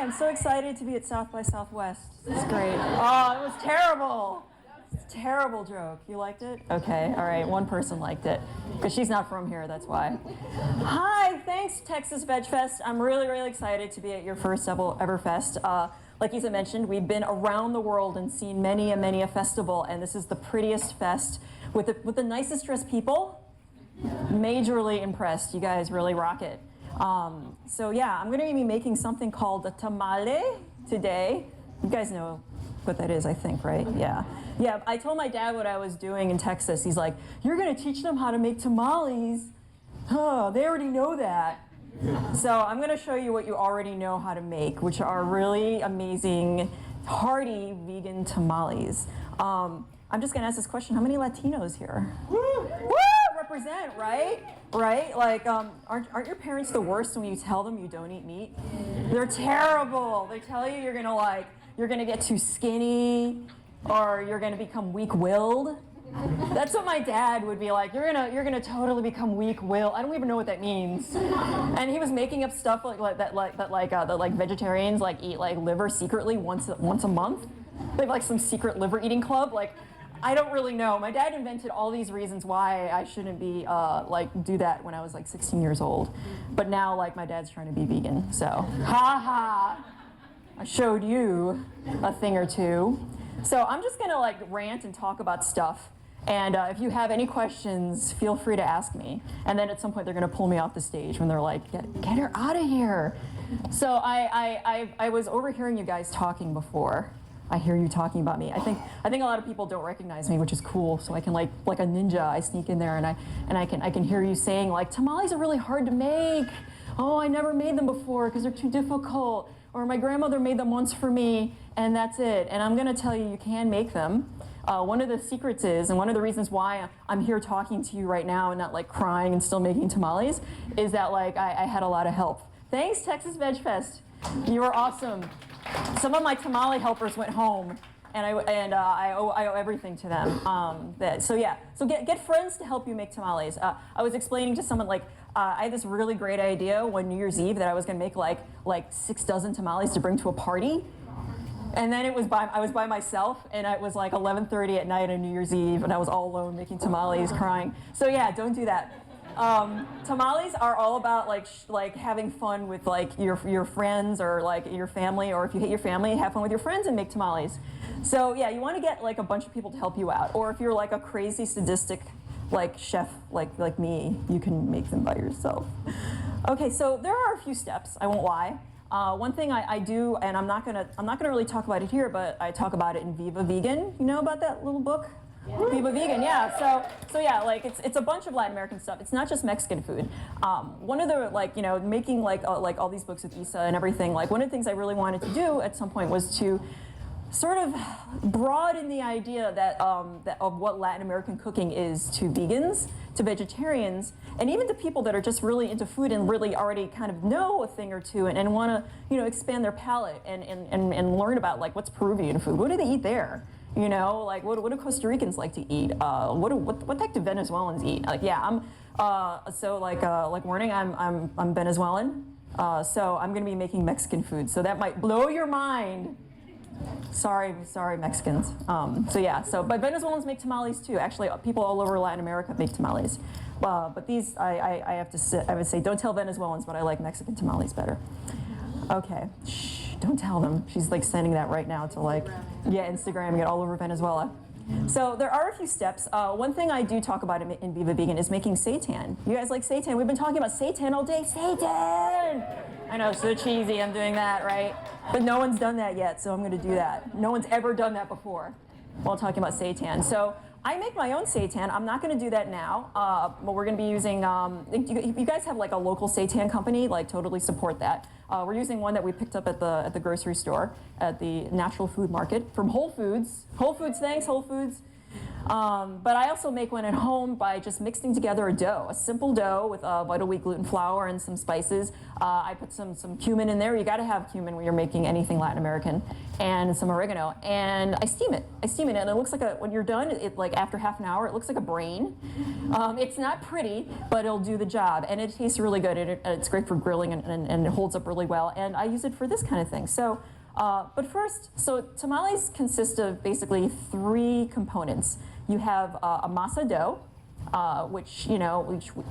I'm so excited to be at South by Southwest. It's great. Oh, it was terrible. Terrible joke. You liked it? Okay, all right, one person liked it. Because she's not from here, that's why. Hi, thanks Texas Veg Fest. I'm really, really excited to be at your first ever fest. Like Isa mentioned, we've been around the world and seen many a festival, and this is the prettiest fest with the nicest dressed people. Majorly impressed. You guys really rock it. So yeah, I'm going to be making something called a tamale today. You guys know what that is, I think, right? Yeah. Yeah, I told my dad what I was doing in Texas. He's like, you're going to teach them how to make tamales? Huh, they already know that. So I'm going to show you what you already know how to make, which are really amazing, hearty vegan tamales. I'm just going to ask this question. How many Latinos here? Woo! Represent, right? Right? Like, aren't your parents the worst when you tell them you don't eat meat? They're terrible. They tell you you're gonna get too skinny, or you're gonna become weak-willed. That's what my dad would be like. You're gonna totally become weak-willed. I don't even know what that means. And he was making up stuff that vegetarians eat liver secretly once a month. They have some secret liver eating club. I don't really know. My dad invented all these reasons why I shouldn't be do that when I was 16 years old. But now my dad's trying to be vegan. So ha ha. I showed you a thing or two. So I'm just gonna rant and talk about stuff. And if you have any questions, feel free to ask me. And then at some point they're gonna pull me off the stage when they're like, get her out of here. So I was overhearing you guys talking before. I hear you talking about me. I think a lot of people don't recognize me, which is cool. So I can like a ninja, I sneak in there and I can hear you saying tamales are really hard to make. Oh, I never made them before because they're too difficult. Or my grandmother made them once for me and that's it. And I'm gonna tell you can make them. One of the secrets is, and one of the reasons why I'm here talking to you right now and not crying and still making tamales, is that I had a lot of help. Thanks, Texas Veg Fest. You were awesome. Some of my tamale helpers went home, and I owe everything to them. So get friends to help you make tamales. I was explaining to someone I had this really great idea one New Year's Eve that I was gonna make like 6 dozen tamales to bring to a party, and then I was by myself, and it was 11:30 at night on New Year's Eve, and I was all alone making tamales, crying. So yeah, don't do that. Tamales are all about having fun with your friends or your family, or if you hate your family, have fun with your friends and make tamales. So yeah, you want to get a bunch of people to help you out, or if you're a crazy sadistic chef like me, you can make them by yourself. Okay, so there are a few steps, I won't lie. One thing I do, and I'm not gonna really talk about it here, but I talk about it in Viva Vegan. You know about that little book? Yeah. Viva Vegan, yeah. So yeah, it's a bunch of Latin American stuff. It's not just Mexican food. One of the making all these books with Isa and everything. One of the things I really wanted to do at some point was to sort of broaden the idea that of what Latin American cooking is to vegans, to vegetarians, and even to people that are just really into food and really already kind of know a thing or two and want to expand their palate and learn about what's Peruvian food. What do they eat there? What do Costa Ricans like to eat? What the heck do Venezuelans eat? Warning, I'm Venezuelan, so I'm gonna be making Mexican food. So that might blow your mind. Sorry, Mexicans. But Venezuelans make tamales too. Actually, people all over Latin America make tamales. But these, I would say, don't tell Venezuelans, but I like Mexican tamales better. Okay, shh, don't tell them. She's sending that right now to Instagramming it all over Venezuela. So there are a few steps. One thing I do talk about in Viva Vegan is making seitan. You guys like seitan? We've been talking about seitan all day. Seitan! I know, so cheesy, I'm doing that, right? But no one's done that yet, so I'm gonna do that. No one's ever done that before while talking about seitan. So I make my own seitan. I'm not gonna do that now, but we're gonna be using, you guys have a local seitan company, totally support that. We're using one that we picked up at the grocery store, at the natural food market from Whole Foods. Whole Foods, thanks, Whole Foods. But I also make one at home by just mixing together a dough, a simple dough with vital wheat gluten flour and some spices. I put some cumin in there. You got to have cumin when you're making anything Latin American, and some oregano. And I steam it. And it looks like when you're done, like after half an hour, it looks like a brain. It's not pretty, but it'll do the job, and it tastes really good. It's great for grilling, and it holds up really well. And I use it for this kind of thing. So. But first, so tamales consist of basically 3 components. You have a masa dough, which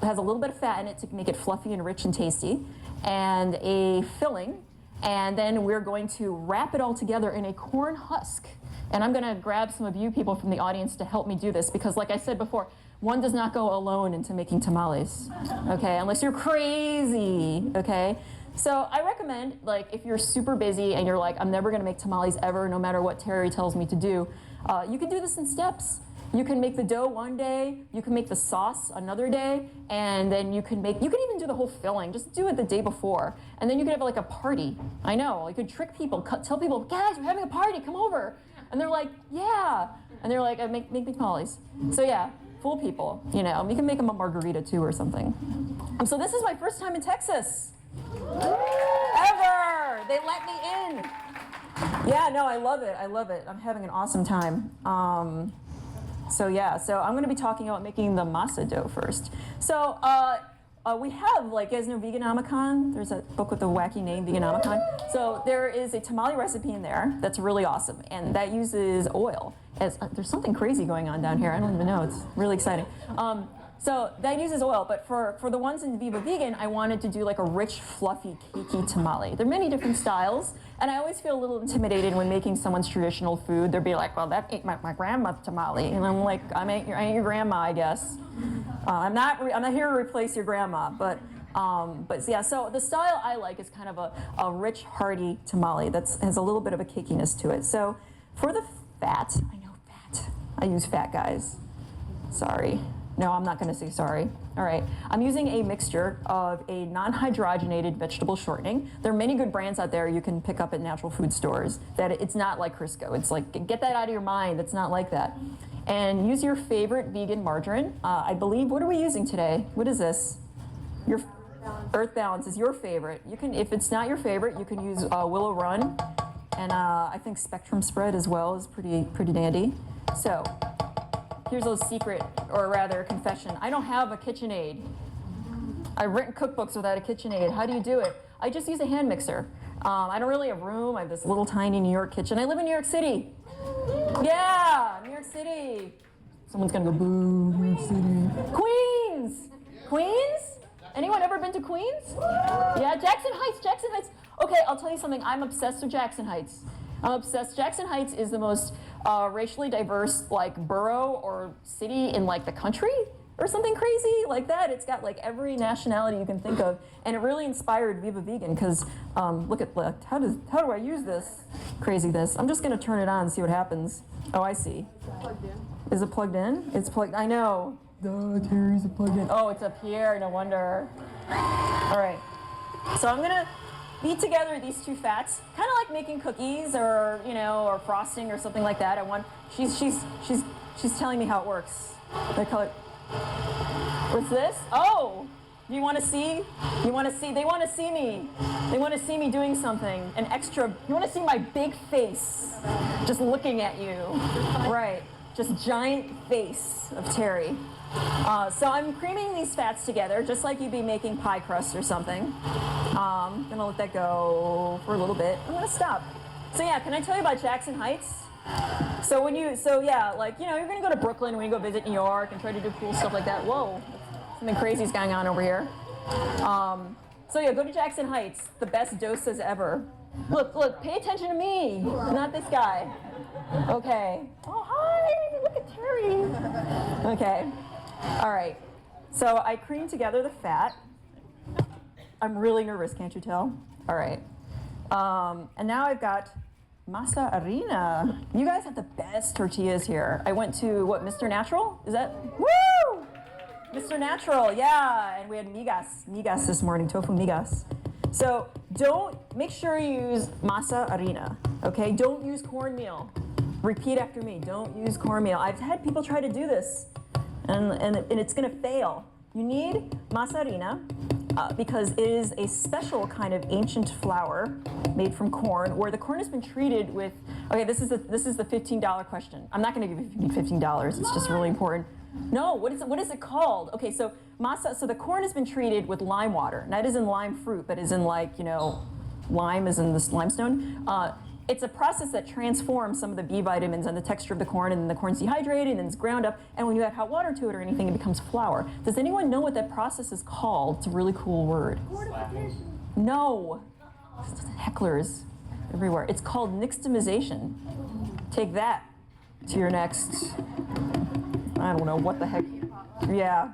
has a little bit of fat in it to make it fluffy and rich and tasty, and a filling, and then we're going to wrap it all together in a corn husk. And I'm going to grab some of you people from the audience to help me do this, because like I said before, one does not go alone into making tamales, okay, unless you're crazy, okay? So I recommend, like, if you're super busy and you're like, I'm never going to make tamales ever, no matter what Terry tells me to do, you can do this in steps. You can make the dough one day, you can make the sauce another day, and then you can even do the whole filling. Just do it the day before. And then you could have like a party. I know, you could trick people, tell people, guys, we're having a party, come over. And they're like, yeah. And they're like, make tamales. So yeah, fool people, you can make them a margarita too or something. So this is my first time in Texas. Ever! They let me in. Yeah, no, I love it. I'm having an awesome time. So I'm going to be talking about making the masa dough first. So we have, like, you guys know Veganomicon? There's a book with a wacky name, Veganomicon. So there is a tamale recipe in there that's really awesome, and that uses oil. There's something crazy going on down here. I don't even know. It's really exciting. So that uses oil, but for the ones in Viva Vegan, I wanted to do like a rich, fluffy, cakey tamale. There are many different styles, and I always feel a little intimidated when making someone's traditional food. They'll be like, well, that ain't my grandma's tamale. And I'm like, I ain't your grandma, I guess. I'm not here to replace your grandma, but yeah, so the style I like is kind of a rich, hearty tamale that has a little bit of a cakiness to it. So for the fat, I use fat, guys. Sorry. No, I'm not going to say sorry. All right. I'm using a mixture of a non-hydrogenated vegetable shortening. There are many good brands out there you can pick up at natural food stores that it's not like Crisco. It's like, get that out of your mind. It's not like that. And use your favorite vegan margarine. I believe, what are we using today? What is this? Your Earth Balance is your favorite. You can, if it's not your favorite, you can use Willow Run. And I think Spectrum Spread as well is pretty dandy. So. Here's a secret, or rather a confession. I don't have a KitchenAid. I've written cookbooks without a KitchenAid. How do you do it? I just use a hand mixer. I don't really have room. I have this little tiny New York kitchen. I live in New York City. Yeah, New York City. Someone's gonna go, boo, New York City. Queens! Queens? Anyone ever been to Queens? Yeah, Jackson Heights. Okay, I'll tell you something. I'm obsessed with Jackson Heights. I'm obsessed. Jackson Heights is the most racially diverse, like, borough or city in, like, the country or something crazy like that. It's got, like, every nationality you can think of, and it really inspired Viva Vegan because look, how do I use this craziness? I'm just gonna turn it on and see what happens. Oh, I see. Plugged in. Is it plugged in? It's plugged. I know. Duh, Terry's plugged in. Oh, it's up here. No wonder. All right. So I'm gonna beat together these 2 fats, kind of like making cookies or or frosting or something like that. She's telling me how it works. They call it. What's this? Oh, you want to see? They want to see me. They want to see me doing something. An extra. You want to see my big face, just looking at you. Right. Just giant face of Terry. So I'm creaming these fats together, just like you'd be making pie crust or something. I'm gonna let that go for a little bit. I'm gonna stop. So yeah, can I tell you about Jackson Heights? So like, you're gonna go to Brooklyn when you go visit New York and try to do cool stuff like that. Whoa, something crazy's going on over here. So yeah, go to Jackson Heights, the best dosas ever. Look, pay attention to me, not this guy. Okay. Oh, hi, look at Terry. Okay. All right, so I creamed together the fat. I'm really nervous, can't you tell? All right, and now I've got masa harina. You guys have the best tortillas here. I went to, Mr. Natural? Is that, woo! Mr. Natural, yeah, and we had migas this morning, tofu migas. So make sure you use masa harina, okay? Don't use cornmeal. Repeat after me. Don't use cornmeal. I've had people try to do this, and it's going to fail. You need masarina because it is a special kind of ancient flour made from corn, where the corn has been treated with. Okay, this is the $15 question. I'm not going to give you $15. It's just really important. No, what is it called? Okay, so so the corn has been treated with lime water. Not as in lime fruit, but as in lime is in this limestone. It's a process that transforms some of the B vitamins and the texture of the corn, and then the corn's dehydrated and then it's ground up, and when you add hot water to it or anything, it becomes flour. Does anyone know what that process is called? It's a really cool word. No. Hecklers everywhere. It's called nixtamization. Take that to your next, I don't know what the heck. Yeah.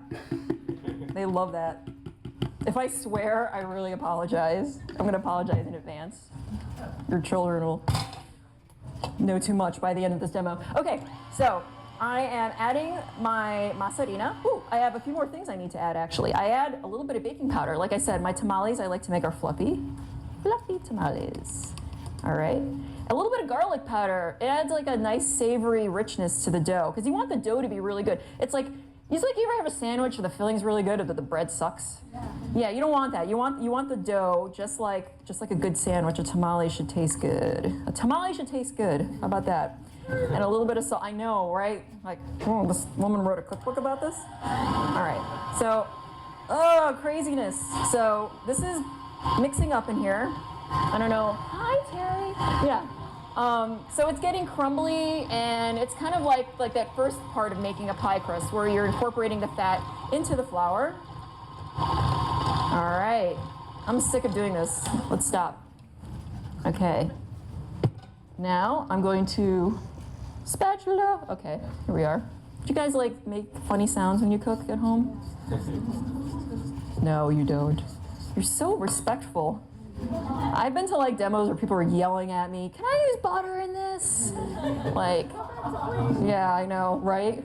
They love that. If I swear, I really apologize. I'm going to apologize in advance. Your children will know too much by the end of this demo. Okay, so I am adding my masarina. Ooh, I have a few more things I need to add, actually. I add a little bit of baking powder. Like I said, my tamales I like to make are fluffy tamales. All right. A little bit of garlic powder. It adds like a nice savory richness to the dough, because you want the dough to be really good. It's like you ever have a sandwich where the filling's really good but the bread sucks? Yeah, you don't want that. You want the dough just like a good sandwich. A tamale should taste good. A tamale should taste good. How about that? And a little bit of salt. I know, right? Like, this woman wrote a cookbook about this. All right. So, craziness. So this is mixing up in here. I don't know. Hi, Terry. Yeah. So it's getting crumbly, and it's kind of like that first part of making a pie crust, where you're incorporating the fat into the flour. All right. I'm sick of doing this. Let's stop. Okay. Now I'm going to spatula. Okay, here we are. Do you guys make funny sounds when you cook at home? No, you don't. You're so respectful. I've been to demos where people are yelling at me, "Can I use butter in this?" Yeah, I know, right?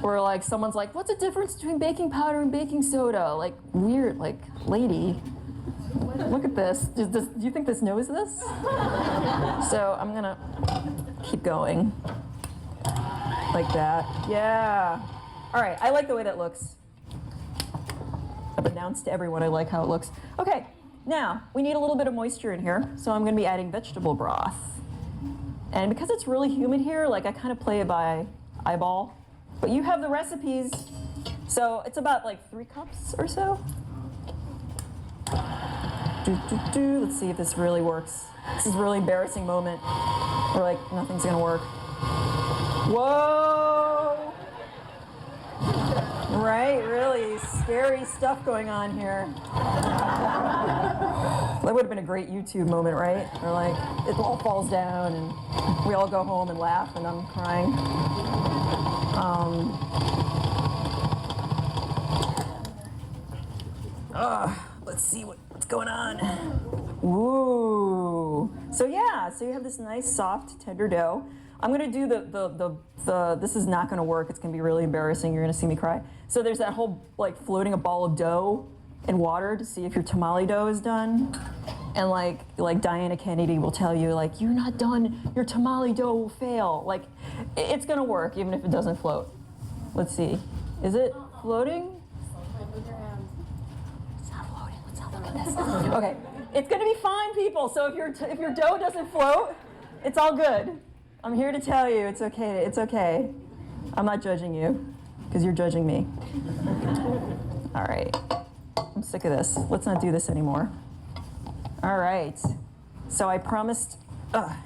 Or someone's like, "What's the difference between baking powder and baking soda?" Weird, lady, look at this. Do you think this knows this? So I'm gonna keep going like that. Yeah. All right, I like the way that looks. I've announced to everyone I like how it looks. Okay. Now, we need a little bit of moisture in here, so I'm going to be adding vegetable broth. And because it's really humid here, I kind of play it by eyeball. But you have the recipes, so it's about 3 cups or so. Let's see if this really works. This is a really embarrassing moment where nothing's going to work. Whoa! Right, really scary stuff going on here. That would have been a great YouTube moment, right? Where it all falls down and we all go home and laugh and I'm crying. Let's see what's going on. Ooh. So you have this nice, soft, tender dough. I'm gonna do this is not gonna work. It's gonna be really embarrassing. You're gonna see me cry. So there's that whole floating a ball of dough in water to see if your tamale dough is done. And like Diana Kennedy will tell you, you're not done, your tamale dough will fail. It's gonna work even if it doesn't float. Let's see. Is it floating? It's not floating. Let's not look at this. Okay. It's gonna be fine, people. So if your dough doesn't float, it's all good. I'm here to tell you it's okay. It's okay. I'm not judging you, because you're judging me. All right. I'm sick of this. Let's not do this anymore. All right. So I promised. I'm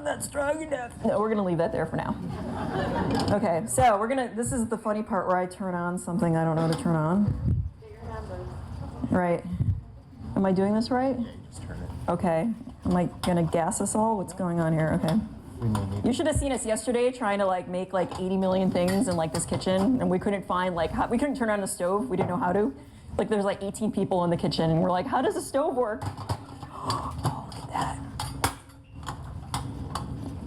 not strong enough. No, we're gonna leave that there for now. Okay. So this is the funny part where I turn on something I don't know how to turn on. Get your numbers. Right. Am I doing this right? Yeah, just turn it. Okay. Am I gonna gas us all? What's going on here? Okay. You should have seen us yesterday trying to make 80 million things in this kitchen, and we couldn't find we couldn't turn on the stove. We didn't know how to. There's 18 people in the kitchen, and we're like, how does the stove work? Oh, look at that.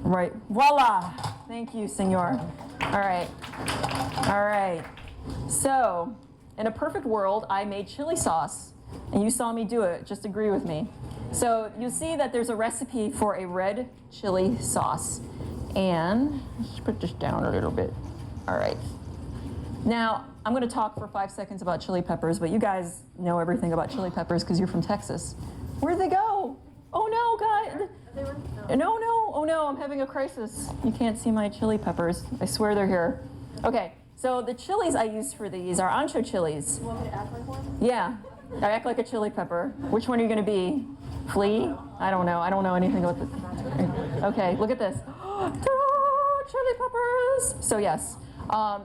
Right. Voila. Thank you, senor. All right. All right. So, in a perfect world, I made chili sauce, and you saw me do it. Just agree with me. So you'll see that there's a recipe for a red chili sauce. And let's put this down a little bit. All right. Now, I'm going to talk for 5 seconds about chili peppers, but you guys know everything about chili peppers because you're from Texas. Where'd they go? Oh no, guys. No, oh no, I'm having a crisis. You can't see my chili peppers. I swear they're here. Okay, so the chilies I used for these are ancho chilies. You want me to act like one? Yeah, I act like a chili pepper. Which one are you going to be? Flea? I don't know anything about this. Okay, look at this. Chili peppers! So yes.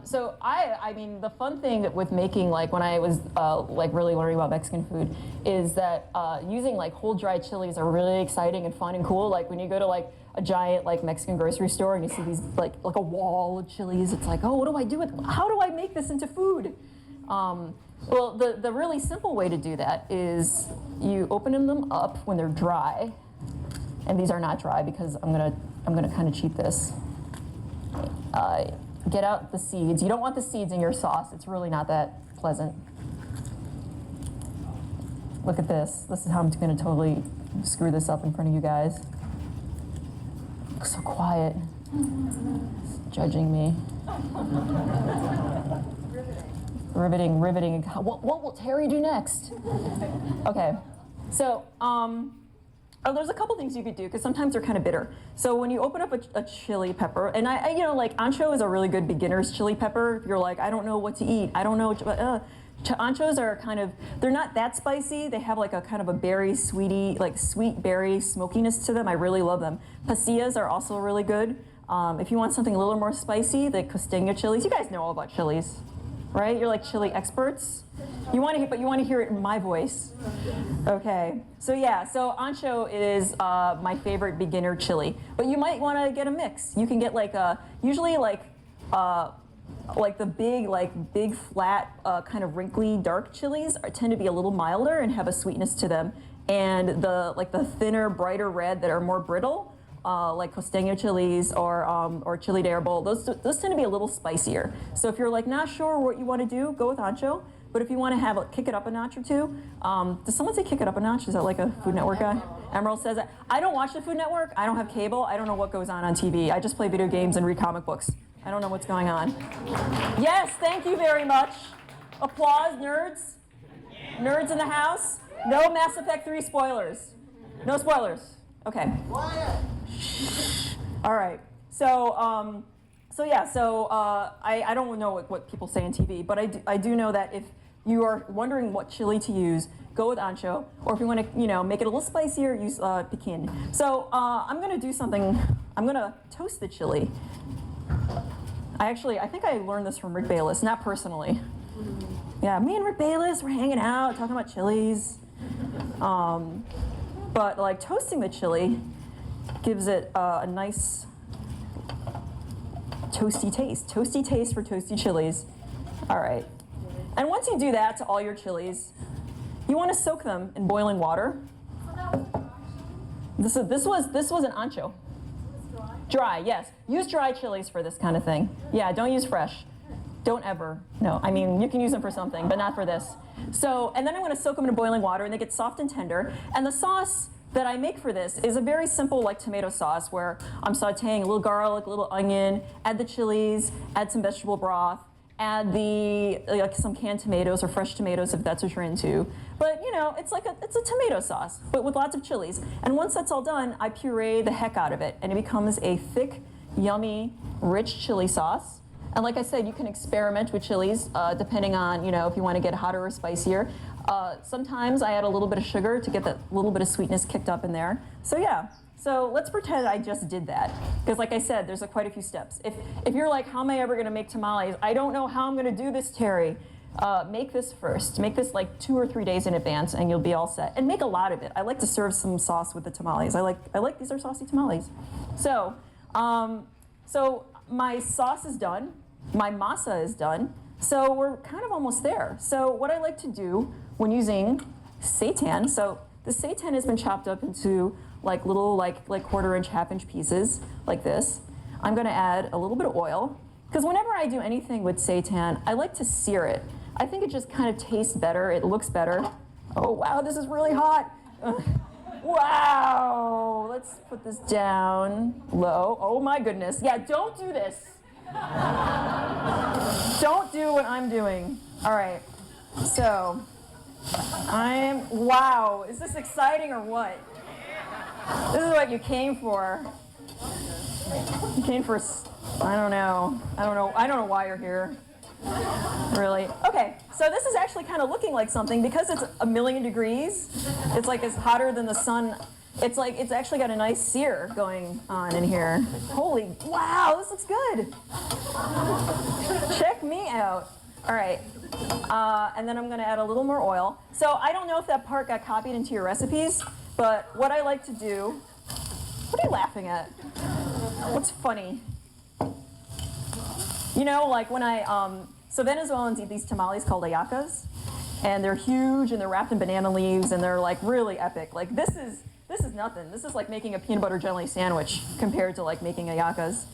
So I mean, the fun thing with making, like when I was like really learning about Mexican food, is that using like whole dry chilies are really exciting and fun and cool. Like when you go to like a giant like Mexican grocery store and you see these like a wall of chilies, it's like, oh, what do I do with? How do I make this into food? Well, the really simple way to do that is you open them up when they're dry, and these are not dry because I'm gonna kind of cheat this. Get out the seeds. You don't want the seeds in your sauce. It's really not that pleasant. Look at this. This is how I'm going to totally screw this up in front of you guys. Looks so quiet. It's judging me. Riveting. What will Terry do next? Okay. So, there's a couple things you could do because sometimes they're kind of bitter. So when you open up a chili pepper, and I you know, like ancho is a really good beginner's chili pepper. If you're like, I don't know what to eat, I don't know. Anchos are kind of, they're not that spicy. They have like a kind of a berry, sweet berry smokiness to them. I really love them. Pasillas are also really good. If you want something a little more spicy, the costeño chilies. You guys know all about chilies, right? You're like chili experts. You want to hear it in my voice. Okay, so yeah, so ancho is my favorite beginner chili, but you might want to get a mix. You can get like usually like the big flat kind of wrinkly dark chilies tend to be a little milder and have a sweetness to them, and the thinner brighter red that are more brittle. Like costeño chilies or chili de árbol, those tend to be a little spicier. So if you're like not sure what you want to do, go with ancho. But if you want to kick it up a notch or two, does someone say kick it up a notch? Is that like a Food Network guy? Emerald says that. I don't watch the Food Network. I don't have cable. I don't know what goes on TV. I just play video games and read comic books. I don't know what's going on. Yes, thank you very much. Applause, nerds. Nerds in the house. No Mass Effect 3 spoilers. No spoilers. Okay. All right. So, I don't know what people say on TV, but I do know that if you are wondering what chili to use, go with ancho. Or if you want to, make it a little spicier, use piquin. So I'm going to do something. I'm going to toast the chili. I think I learned this from Rick Bayless, not personally. Yeah, me and Rick Bayless, we're hanging out, talking about chilies. But like toasting the chili gives it a nice toasty taste. Toasty taste for toasty chilies. All right. And once you do that to all your chilies, you want to soak them in boiling water. This was an ancho. Dry, yes. Use dry chilies for this kind of thing. Yeah, don't use fresh. Don't ever. No, I mean, you can use them for something, but not for this. So, and then I'm going to soak them in boiling water, and they get soft and tender. And the sauce that I make for this is a very simple like tomato sauce where I'm sauteing a little garlic, a little onion, add the chilies, add some vegetable broth, add some canned tomatoes or fresh tomatoes if that's what you're into. But it's a tomato sauce, but with lots of chilies. And once that's all done, I puree the heck out of it, and it becomes a thick, yummy, rich chili sauce. And like I said, you can experiment with chilies depending on if you want to get hotter or spicier. Sometimes I add a little bit of sugar to get that little bit of sweetness kicked up in there. So yeah. So let's pretend I just did that. Because like I said, there's quite a few steps. If you're like, how am I ever going to make tamales? I don't know how I'm going to do this, Terry. Make this first. Make this like 2 or 3 days in advance and you'll be all set. And make a lot of it. I like to serve some sauce with the tamales. I like these are saucy tamales. So my sauce is done. My masa is done. So we're kind of almost there. So what I like to do when using seitan, so the seitan has been chopped up into like little like 1/4 inch, 1/2 inch pieces like this. I'm going to add a little bit of oil because whenever I do anything with seitan, I like to sear it. I think it just kind of tastes better. It looks better. Oh wow, this is really hot. Wow. Let's put this down low. Oh my goodness. Yeah, don't do this. Don't do what I'm doing. All right. So, wow. Is this exciting or what? This is what you came for. You came for, I don't know why you're here. Really? Okay, so this is actually kind of looking like something because it's 1,000,000 degrees. It's like it's hotter than the sun. It's like it's actually got a nice sear going on in here. Holy, wow, this looks good. Check me out. All right, and then I'm gonna add a little more oil. So I don't know if that part got copied into your recipes, but what I like to do, what are you laughing at? What's funny? You know, like when so Venezuelans eat these tamales called hallacas, and they're huge and they're wrapped in banana leaves and they're like really epic. Like this is nothing. This is like making a peanut butter jelly sandwich compared to like making hallacas.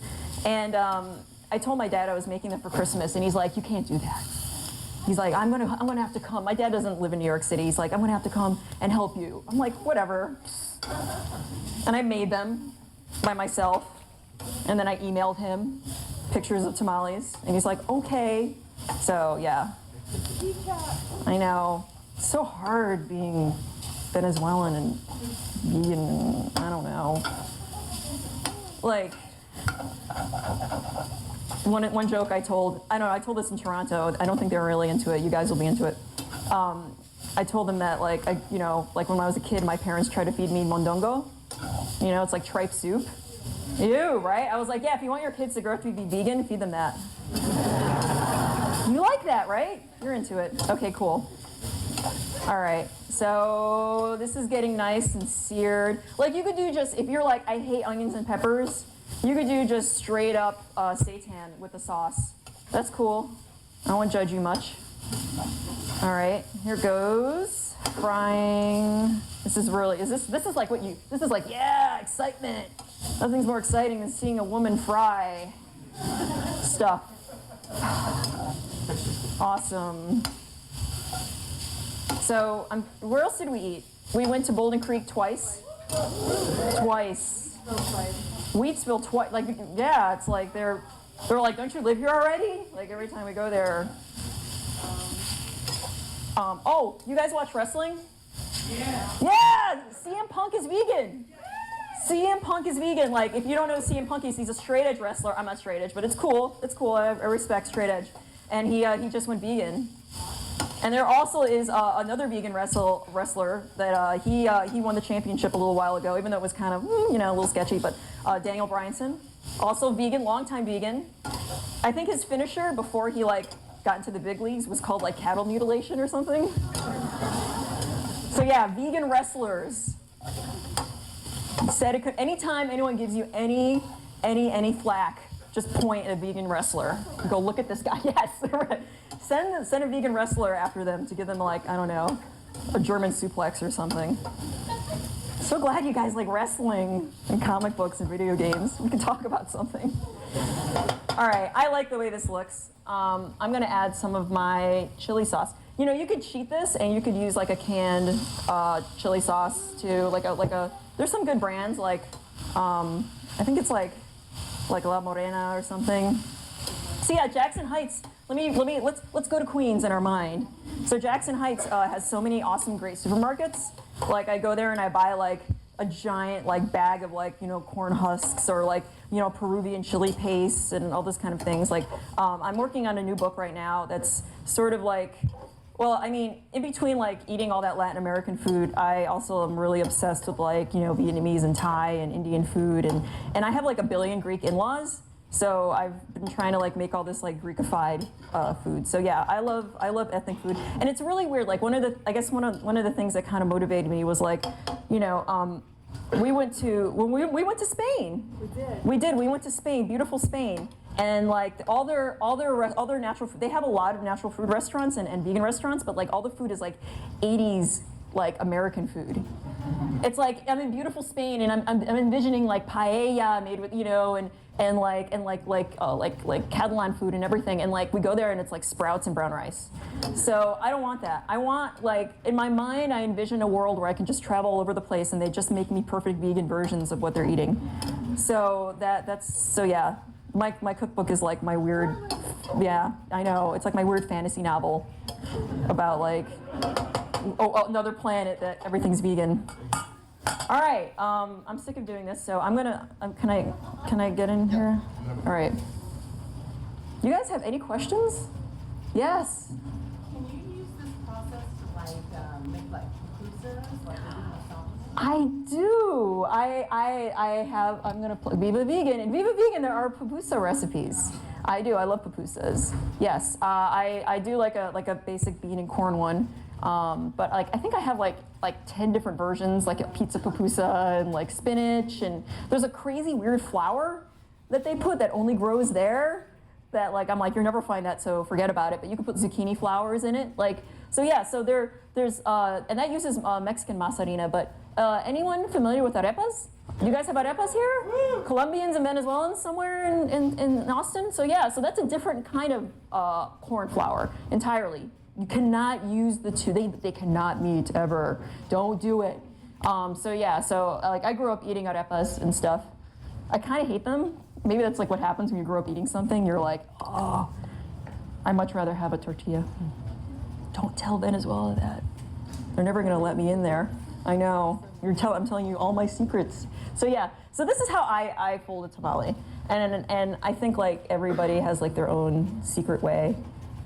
And I told my dad I was making them for Christmas, and he's like, you can't do that. He's like, I'm gonna have to come. My dad doesn't live in New York City. He's like, I'm gonna have to come and help you. I'm like, whatever. And I made them by myself, and then I emailed him pictures of tamales, and he's like, okay. So yeah, I know. It's so hard being Venezuelan and vegan, and I don't know. Like, one joke I told this in Toronto. I don't think they were really into it. You guys will be into it. I told them that like when I was a kid, my parents tried to feed me mondongo. You know, it's like tripe soup. Ew, right? I was like, yeah, if you want your kids to grow up to be vegan, feed them that. You like that, right? You're into it. Okay, cool. All right, so this is getting nice and seared. Like you could do just, if you're like, I hate onions and peppers, you could do just straight up seitan with the sauce. That's cool. I won't judge you much. All right, here goes. Frying. This is like, yeah, excitement. Nothing's more exciting than seeing a woman fry stuff. Awesome. So, where else did we eat? We went to Bolden Creek twice. Wheatsville twice. Like, yeah, it's like they're like, don't you live here already? Like every time we go there. Oh, you guys watch wrestling? Yeah. Yeah, CM Punk is vegan. CM Punk is vegan. Like, if you don't know who CM Punk is, he's a straight edge wrestler. I'm not straight edge, but it's cool. It's cool. I respect straight edge. And he just went vegan. And there also is another vegan wrestler that he won the championship a little while ago, even though it was kind of a little sketchy. But Daniel Bryanson, also vegan, longtime vegan. I think his finisher before he got into the big leagues was called like cattle mutilation or something. So yeah, vegan wrestlers. Said it could, anytime anyone gives you any flack, just point at a vegan wrestler. Go look at this guy. Yes. Send a vegan wrestler after them to give them like, I don't know, a German suplex or something. So glad you guys like wrestling and comic books and video games. We can talk about something. All right, I like the way this looks. I'm gonna add some of my chili sauce. You know, you could cheat this and you could use like a canned chili sauce too, like a. There's some good brands like, I think it's like La Morena or something. So yeah, Jackson Heights. Let's go to Queens in our mind. So Jackson Heights has so many awesome, great supermarkets. Like I go there and I buy like a giant like bag of like corn husks or like Peruvian chili paste and all those kind of things. Like I'm working on a new book right now that's sort of like. Well, I mean, in between like eating all that Latin American food, I also am really obsessed with like, Vietnamese and Thai and Indian food, and I have like a billion Greek in-laws, so I've been trying to like make all this like Greekified food. So yeah, I love ethnic food, and it's really weird. Like one of the things that kind of motivated me was like, we went to Spain. We did. We went to Spain, beautiful Spain. And like all their natural food, they have a lot of natural food restaurants and vegan restaurants, but like all the food is like 80s like American food. It's like I'm in beautiful Spain and I'm envisioning like paella made with and like Catalan food and everything, and like we go there and it's like sprouts and brown rice. So I don't want that. I want, like, in my mind I envision a world where I can just travel all over the place and they just make me perfect vegan versions of what they're eating. So yeah. My cookbook is like my weird, yeah, I know, it's like my weird fantasy novel about like another planet that everything's vegan. All right, I'm sick of doing this, so I'm gonna, can I get in here? All right. You guys have any questions? Yes? Can you use this process to make like pupusas, like I do. I have, I'm gonna play Viva Vegan. In Viva Vegan, there are pupusa recipes. I do, I love pupusas. Yes, I do like a basic bean and corn one. But like I think I have like 10 different versions, like a pizza pupusa and like spinach, and there's a crazy weird flour that they put that only grows there that like I'm like, you'll never find that, so forget about it. But you can put zucchini flowers in it, like, so yeah. So there's and that uses Mexican masarina. But anyone familiar with arepas? You guys have arepas here? Woo! Colombians and Venezuelans somewhere in Austin. So yeah, so that's a different kind of corn flour entirely. You cannot use the two. They cannot meet ever. Don't do it. So yeah, so like I grew up eating arepas and stuff. I kind of hate them. Maybe that's like what happens when you grow up eating something. You're like, oh, I'd much rather have a tortilla. Don't tell Venezuela that. They're never gonna let me in there. I know. I'm telling you all my secrets. So yeah, so this is how I fold a tamale. And I think like everybody has like their own secret way,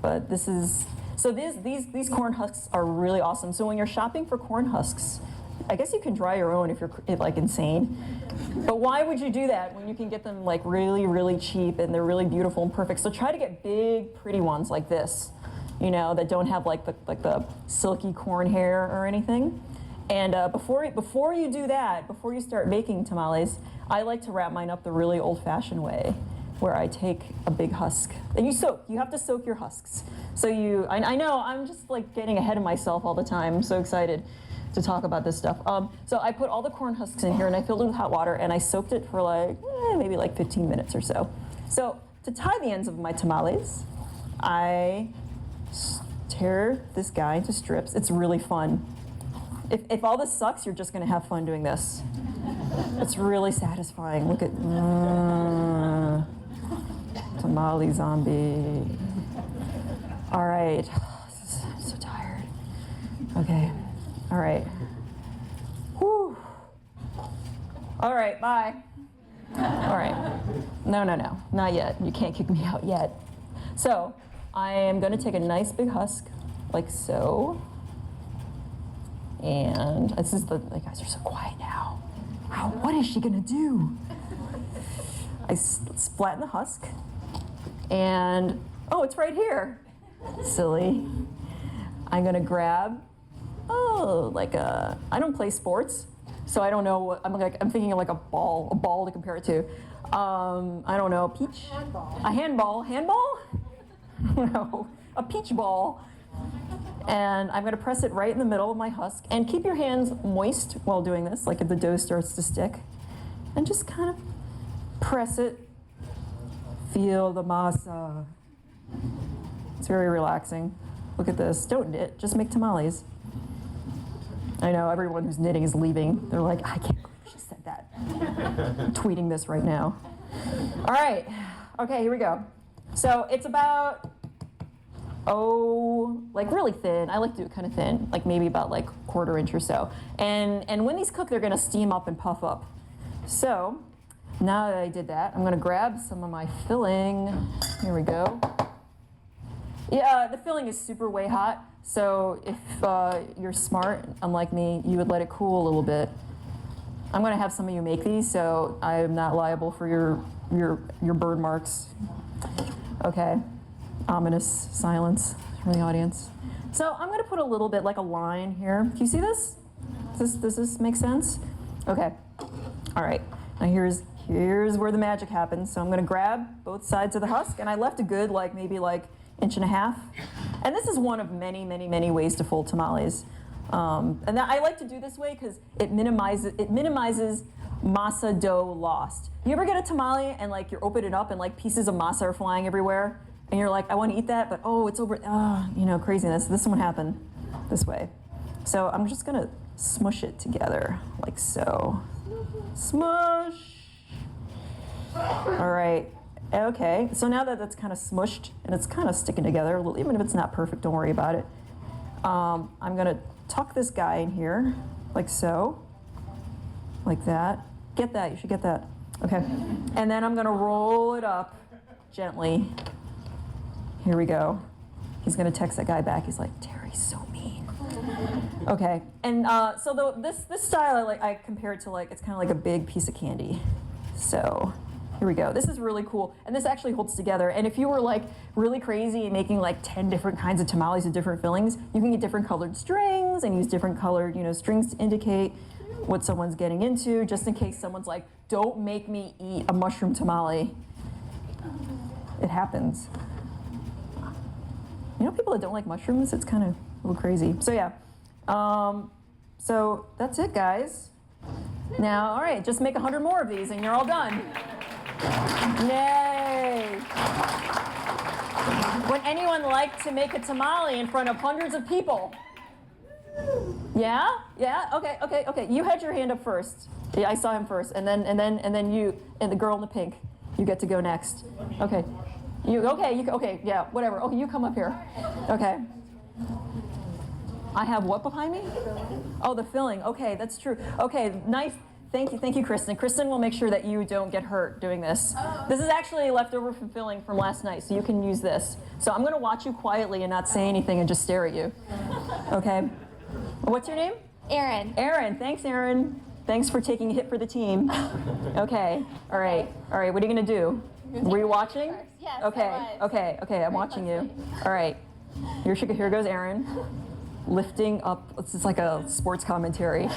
but this is, so these corn husks are really awesome. So when you're shopping for corn husks, I guess you can dry your own if you're like insane. But why would you do that when you can get them like really, really cheap and they're really beautiful and perfect? So try to get big, pretty ones like this, you know, that don't have like the silky corn hair or anything. And before you do that, before you start making tamales, I like to wrap mine up the really old-fashioned way, where I take a big husk. And you have to soak your husks. So I know, I'm just like getting ahead of myself all the time. I'm so excited to talk about this stuff. So I put all the corn husks in here and I filled it with hot water and I soaked it for like, maybe like 15 minutes or so. So to tie the ends of my tamales, I tear this guy into strips. It's really fun. If all this sucks, you're just gonna have fun doing this. It's really satisfying. Look at, tamale zombie. All right, I'm so tired. Okay, all right. Whew. All right, bye. All right, no, not yet. You can't kick me out yet. So I am gonna take a nice big husk, like so. And this is the guys are so quiet now. Wow, what is she gonna do? I flatten the husk, and oh, it's right here. Silly. I'm gonna grab, I don't play sports, so I don't know what, I'm thinking of like a ball to compare it to. I don't know, peach? Handball. A handball? No, a peach ball. And I'm gonna press it right in the middle of my husk, and keep your hands moist while doing this, like if the dough starts to stick. And just kind of press it. Feel the masa. It's very relaxing. Look at this, don't knit, just make tamales. I know everyone who's knitting is leaving. They're like, I can't believe she said that. I'm tweeting this right now. All right, okay, here we go. So it's about, like really thin. I like to do it kind of thin, like maybe about like 1/4 inch or so. And when these cook, they're gonna steam up and puff up. So now that I did that, I'm gonna grab some of my filling. Here we go. Yeah, the filling is super way hot. So if you're smart, unlike me, you would let it cool a little bit. I'm gonna have some of you make these, so I'm not liable for your burn marks. Okay. Ominous silence from the audience. So I'm gonna put a little bit, like a line here. Do you see this? Does this make sense? Okay. All right. Now here's where the magic happens. So I'm gonna grab both sides of the husk, and I left a good maybe 1.5 inches. And this is one of many, many, many ways to fold tamales. And I like to do this way because it minimizes masa dough lost. You ever get a tamale and like you open it up and like pieces of masa are flying everywhere? And you're like, I want to eat that, but oh, it's over, craziness. This one happened this way. So I'm just gonna smush it together, like so. Smush. All right, okay. So now that that's kind of smushed and it's kind of sticking together, even if it's not perfect, don't worry about it. I'm gonna tuck this guy in here, like so, like that. Get that, you should get that. Okay, and then I'm gonna roll it up gently. Here we go. He's gonna text that guy back. He's like, Terry's so mean. Okay, and so this style I compare it to like, it's kind of like a big piece of candy. So here we go. This is really cool, and this actually holds together. And if you were like really crazy and making like 10 different kinds of tamales with different fillings, you can get different colored strings and use different colored, strings to indicate what someone's getting into, just in case someone's like, don't make me eat a mushroom tamale. It happens. People that don't like mushrooms, it's kind of a little crazy. So yeah, so that's it, guys. Now, all right, just make 100 more of these and you're all done. Yay! Would anyone like to make a tamale in front of hundreds of people? Yeah? Yeah? Okay. You had your hand up first. Yeah, I saw him first, and then you and the girl in the pink. You get to go next. Okay. Okay, yeah, whatever. Okay, you come up here. Okay. I have what behind me? Oh, the filling. Okay, that's true. Okay, nice. Thank you, Kristen. Kristen will make sure that you don't get hurt doing this. This is actually leftover from filling from last night, so you can use this. So I'm gonna watch you quietly and not say anything and just stare at you. Okay. What's your name? Erin. Erin. Thanks, Erin. Thanks for taking a hit for the team. Okay. All right. What are you gonna do? Were you watching? Yes, Okay. I'm watching you. All right. Here goes Erin, lifting up. It's just like a sports commentary.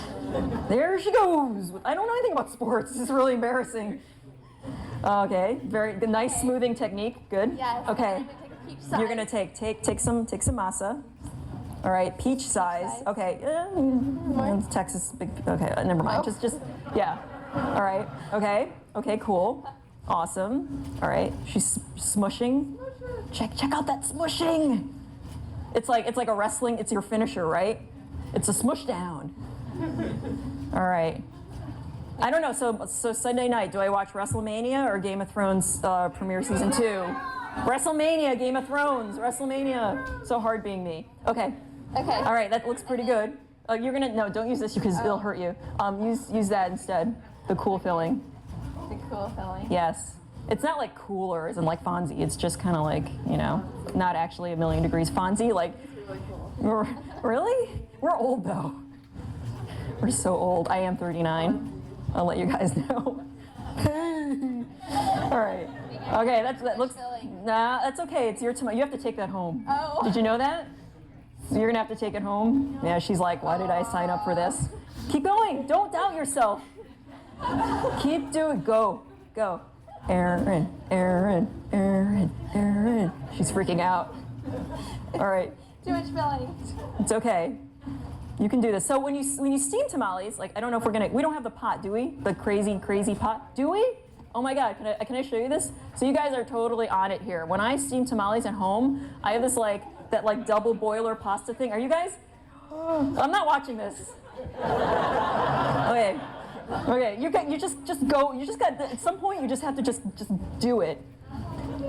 There she goes. I don't know anything about sports. This is really embarrassing. Okay. Very good. Nice smoothing technique. Good. Yes. Okay. You're gonna take some masa. All right. Peach size. Okay. Texas big. Okay. Never mind. Just yeah. All right. Okay. Cool. Awesome. All right. She's smushing. Check out that smushing. It's like a wrestling. It's your finisher, right? It's a smush down. All right. I don't know. So Sunday night, do I watch WrestleMania or Game of Thrones premiere season 2? WrestleMania, Game of Thrones, WrestleMania. So hard being me. Okay. All right. That looks pretty good. Don't use this because it'll hurt you. Use that instead. The cool filling. The cool filling. Yes. It's not like cooler as in like Fonzie. It's just kind of like, not actually a million degrees Fonzie. Like, really? We're old though. We're so old. I am 39. I'll let you guys know. All right. Okay, that looks. Nah, that's okay. It's your tomato. You have to take that home. Oh. Did you know that? So you're gonna have to take it home. Yeah. She's like, why did I sign up for this? Keep going. Don't doubt yourself. Keep doing. Go. Erin. She's freaking out. All right. Too much filling. It's okay. You can do this. So when you steam tamales, like I don't know if we don't have the pot, do we? The crazy pot, do we? Oh my God, can I show you this? So you guys are totally on it here. When I steam tamales at home, I have this that double boiler pasta thing. Are you guys? I'm not watching this. Okay, you just go. You just got at some point. You just have to just do it.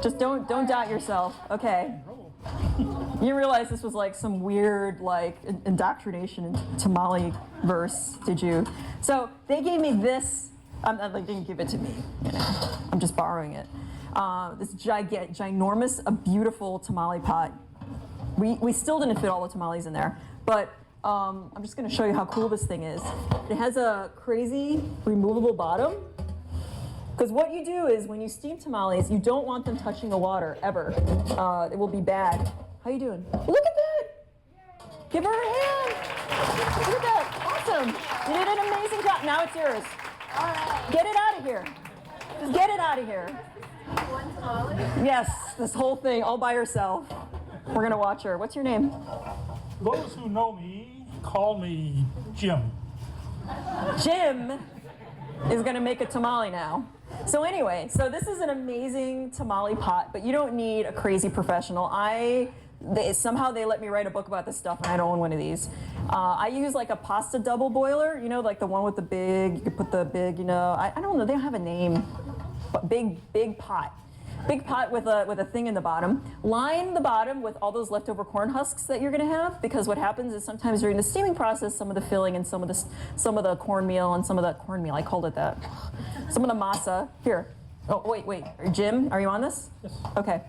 Just don't doubt yourself. Okay. You realize this was like some weird indoctrination in tamale verse, did you? So they gave me this. They didn't give it to me. I'm just borrowing it. This ginormous, a beautiful tamale pot. We still didn't fit all the tamales in there, but. I'm just going to show you how cool this thing is. It has a crazy removable bottom. Because what you do is when you steam tamales, you don't want them touching the water, ever. It will be bad. How you doing? Look at that! Give her a hand! Look at that! Awesome! You did an amazing job. Now it's yours. All right. Get it out of here. Just get it out of here. One tamale? Yes, this whole thing all by herself. We're going to watch her. What's your name? Those who know me call me Jim. Jim. is gonna make a tamale now. So anyway, so this is an amazing tamale pot, but you don't need a crazy professional. Somehow they let me write a book about this stuff, and I don't own one of these. I use like a pasta double boiler, you know, like the one with the big, you could put the big, you know, I don't know, they don't have a name, but big pot. Big pot with a thing in the bottom. Line the bottom with all those leftover corn husks that you're gonna have, because what happens is sometimes during the steaming process, some of the filling and some of the cornmeal and some of the cornmeal, I called it that. Some of the masa, here. Oh, wait, Jim, are you on this? Yes. Okay.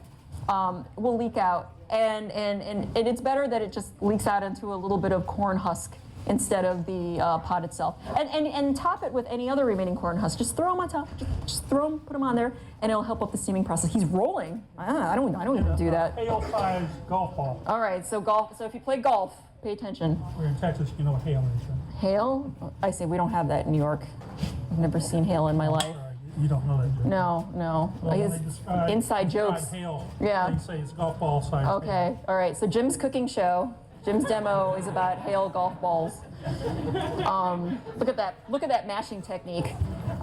Will leak out, and it's better that it just leaks out into a little bit of corn husk instead of the pot itself. And top it with any other remaining corn husk. Just throw them on top. Just throw them, put them on there, and it'll help up the steaming process. He's rolling. I don't even do that. Hail size golf ball. All right, so golf. So if you play golf, pay attention. We're in Texas, you know what hail is, right? Hail? I say we don't have that in New York. I've never seen hail in my life. You don't know that, do you? No. Well, I when guess they describe inside jokes. Hail, Yeah. they say it's golf ball size. Okay, all right. So Jim's cooking show, Jim's demo is about hail golf balls. Look at that mashing technique.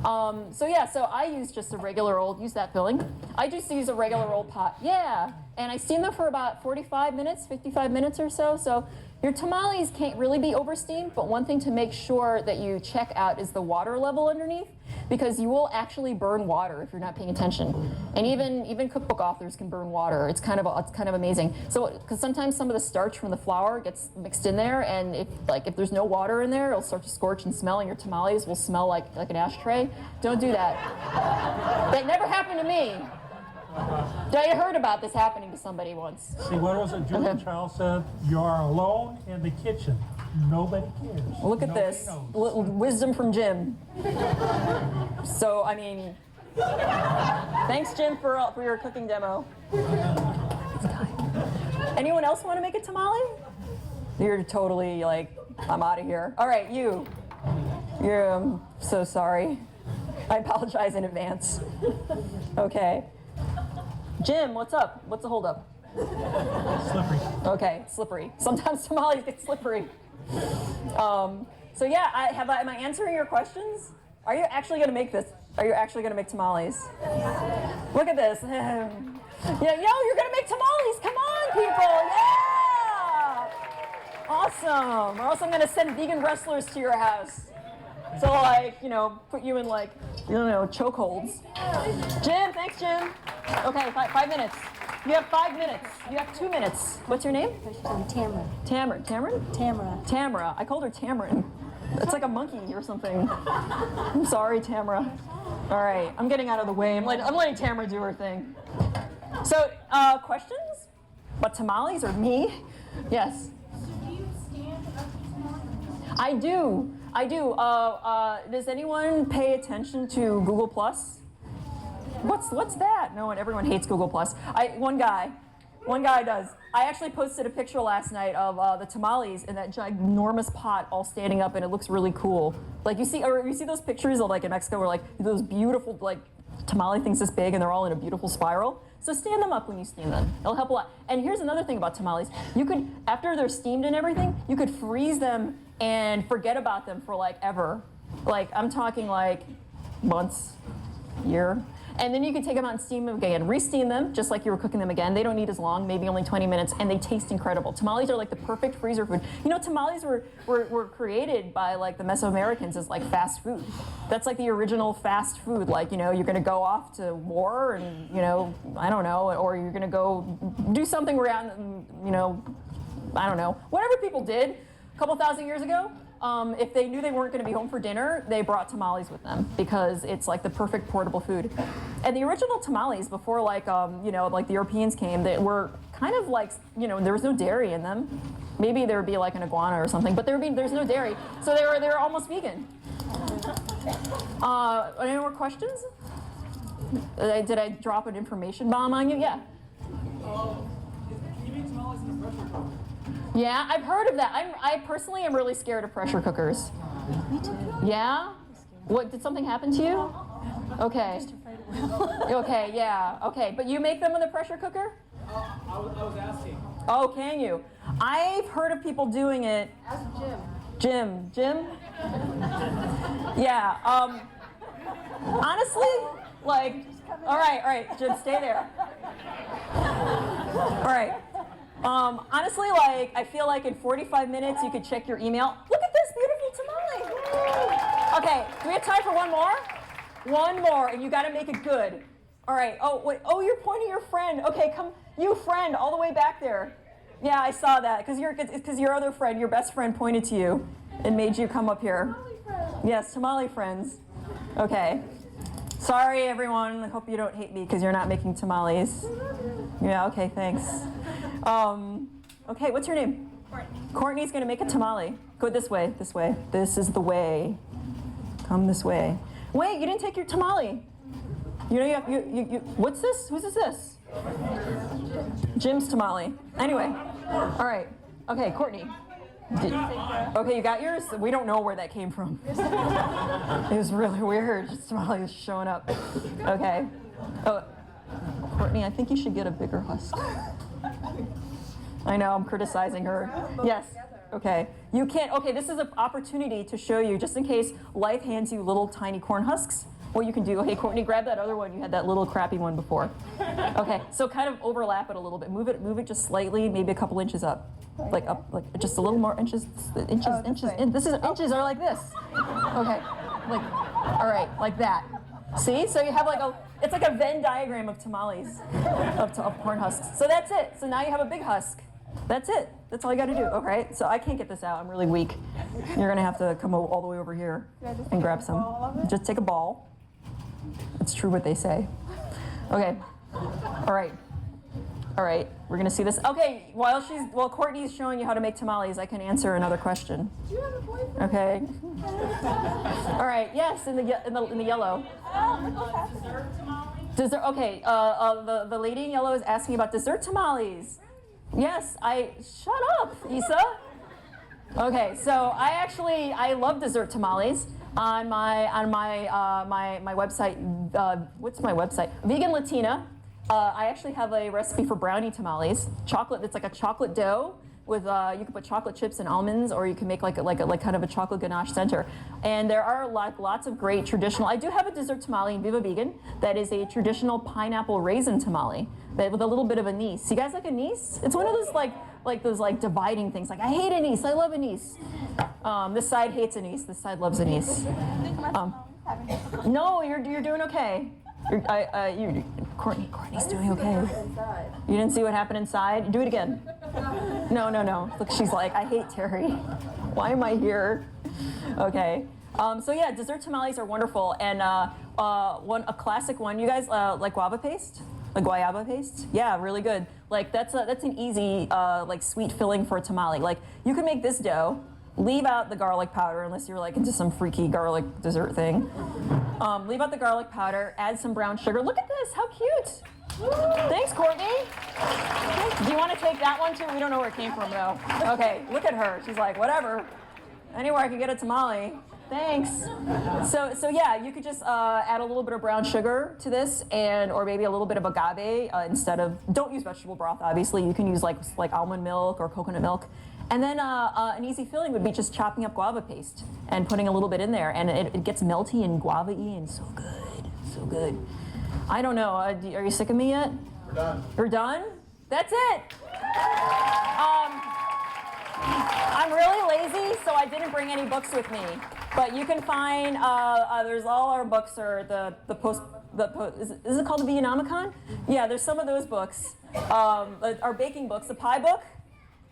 So I use just a regular old, use that filling. I just use a regular old pot. Yeah, and I steam them for about 45 minutes, 55 minutes or so. So your tamales can't really be oversteamed, but one thing to make sure that you check out is the water level underneath, because you will actually burn water if you're not paying attention. And even cookbook authors can burn water. It's kind of amazing. So because sometimes some of the starch from the flour gets mixed in there, and if there's no water in there, it'll start to scorch and smell, and your tamales will smell like an ashtray. Don't do that. That never happened to me. I heard about this happening to somebody once. See, what was it Julia Child said? You are alone in the kitchen. Nobody cares. Look at Nobody this. knows. Wisdom from Jim. So, I mean, thanks, Jim, for your cooking demo. Anyone else want to make a tamale? You're totally like, I'm out of here. All right, I'm so sorry. I apologize in advance. Okay. Jim, what's up? What's the holdup? Slippery. Okay, slippery. Sometimes tamales get slippery. So yeah, am I answering your questions? Are you actually going to make this? Are you actually going to make tamales? Look at this. Yeah, you're going to make tamales. Come on, people. Yeah. Awesome. Or else I'm going to send vegan wrestlers to your house. So put you in chokeholds. Jim, thanks, Jim. Okay, 5 minutes. You have 5 minutes. You have 2 minutes. What's your name? Tamara. Tamara? Tamara. I called her Tamarin. It's like a monkey or something. I'm sorry, Tamara. All right, I'm getting out of the way. I'm letting Tamara do her thing. So, questions? About tamales or me? Yes. So do you stand up to tamales? I do. Does anyone pay attention to Google Plus? What's that? No one. Everyone hates Google Plus. One guy does. I actually posted a picture last night of the tamales in that ginormous pot, all standing up, and it looks really cool. Like you see those pictures of in Mexico, where those beautiful tamale things this big, and they're all in a beautiful spiral. So stand them up when you steam them. It'll help a lot. And here's another thing about tamales: you could, after they're steamed and everything, you could freeze them and forget about them for ever. I'm talking months, year. And then you can take them out and steam them again. Re-steam them, just like you were cooking them again. They don't need as long, maybe only 20 minutes, and they taste incredible. Tamales are the perfect freezer food. You know, tamales were created by the Mesoamericans as fast food. That's the original fast food. You're gonna go off to war and, I don't know, or you're gonna go do something around, I don't know. Whatever people did a couple thousand years ago, if they knew they weren't going to be home for dinner, they brought tamales with them because it's the perfect portable food. And the original tamales, before the Europeans came, they were kind of there was no dairy in them. Maybe there would be an iguana or something, but there's no dairy, so they were almost vegan. Any more questions? Did I drop an information bomb on you? Yeah. Can you make tamales in a pressure cooker? Yeah, I've heard of that. I personally am really scared of pressure cookers. Me too. Yeah? What, did something happen to you? Okay. Okay, yeah. Okay, but you make them in the pressure cooker? I was asking. Oh, can you? I've heard of people doing it. Ask Jim. Jim? Yeah. honestly, like, all right, Jim, stay there. All right. Honestly, like, I feel like in 45 minutes you could check your email. Look at this beautiful tamale. Okay, do we have time for one more? One more, and you got to make it good. All right. Oh, wait. Oh, you're pointing your friend. Okay, come, you friend, all the way back there. Yeah, I saw that, because your other friend, your best friend, pointed to you and made you come up here. Yes, tamale friends. Okay. Sorry, everyone. I hope you don't hate me because you're not making tamales. Yeah. Okay. Thanks. Okay. What's your name? Courtney. Courtney's gonna make a tamale. Go this way. This way. This is the way. Come this way. Wait, you didn't take your tamale. You know you have you. What's this? Whose is this? Jim's tamale. Anyway. All right. Okay, Courtney. Okay, you got yours? We don't know where that came from. It was really weird. Just tamale was showing up. Okay. Oh, Courtney, I think you should get a bigger husk. I know, I'm criticizing her. Yes. Okay. You can't. Okay, this is an opportunity to show you, just in case life hands you little tiny corn husks, what you can do. Okay, Courtney, grab that other one. You had that little crappy one before. Okay, so kind of overlap it a little bit. Move it just slightly, maybe a couple inches up. Like just a little more inches. Inches are like this. Okay. Like, all right, like that. See? So you have it's like a Venn diagram of tamales, of corn husks. So that's it. So now you have a big husk. That's it. That's all you got to do. Okay. So I can't get this out. I'm really weak. You're gonna have to come all the way over here and grab some. Just take a ball. It's true what they say. Okay. All right. All right. We're gonna see this. Okay. While Courtney's showing you how to make tamales, I can answer another question. Do you have a boyfriend? Okay. All right. Yes, in the yellow. Dessert tamale? Dessert. Okay. The lady in yellow is asking about dessert tamales. Yes. Shut up, Issa. Okay. So I love dessert tamales. On my website. What's my website? Vegan Latina. I actually have a recipe for brownie tamales. Chocolate. It's like a chocolate dough with you can put chocolate chips and almonds, or you can make like kind of a chocolate ganache center. And there are lots of great traditional. I do have a dessert tamale in Viva Vegan that is a traditional pineapple raisin tamale with a little bit of anise. You guys like anise? It's one of those those dividing things. Like, I hate anise. I love anise. This side hates anise. This side loves anise. No, you're doing okay. Courtney's doing okay. You didn't see what happened inside? Do it again. No. Look, she's like, I hate Terry. Why am I here? Okay. So yeah, dessert tamales are wonderful, and a classic one. You guys like guava paste? Like guayaba paste? Yeah, really good. Like that's an easy sweet filling for a tamale. Like you can make this dough. Leave out the garlic powder unless you're into some freaky garlic dessert thing. Leave out the garlic powder, add some brown sugar. Look at this, how cute. Thanks, Courtney. Do you want to take that one too? We don't know where it came from though. Okay, look at her. She's like, whatever. Anywhere I can get a tamale. Thanks. So yeah, you could just add a little bit of brown sugar to this, or maybe a little bit of agave instead of. Don't use vegetable broth, obviously. You can use like almond milk or coconut milk. And then an easy filling would be just chopping up guava paste and putting a little bit in there, and it gets melty and guava-y and so good. I don't know. Are you sick of me yet? We're done. You're done? That's it. I'm really lazy, so I didn't bring any books with me. But you can find there's all our books are is it called the Veganomicon? Yeah, there's some of those books. Our baking books, the pie book.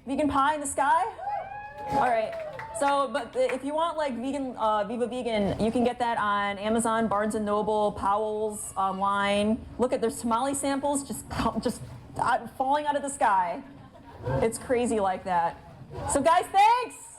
Vegan pie in the sky? All right. So, but if you want vegan, Viva Vegan, you can get that on Amazon, Barnes & Noble, Powell's, online. Look there's tamale samples just falling out of the sky. It's crazy like that. So guys, thanks.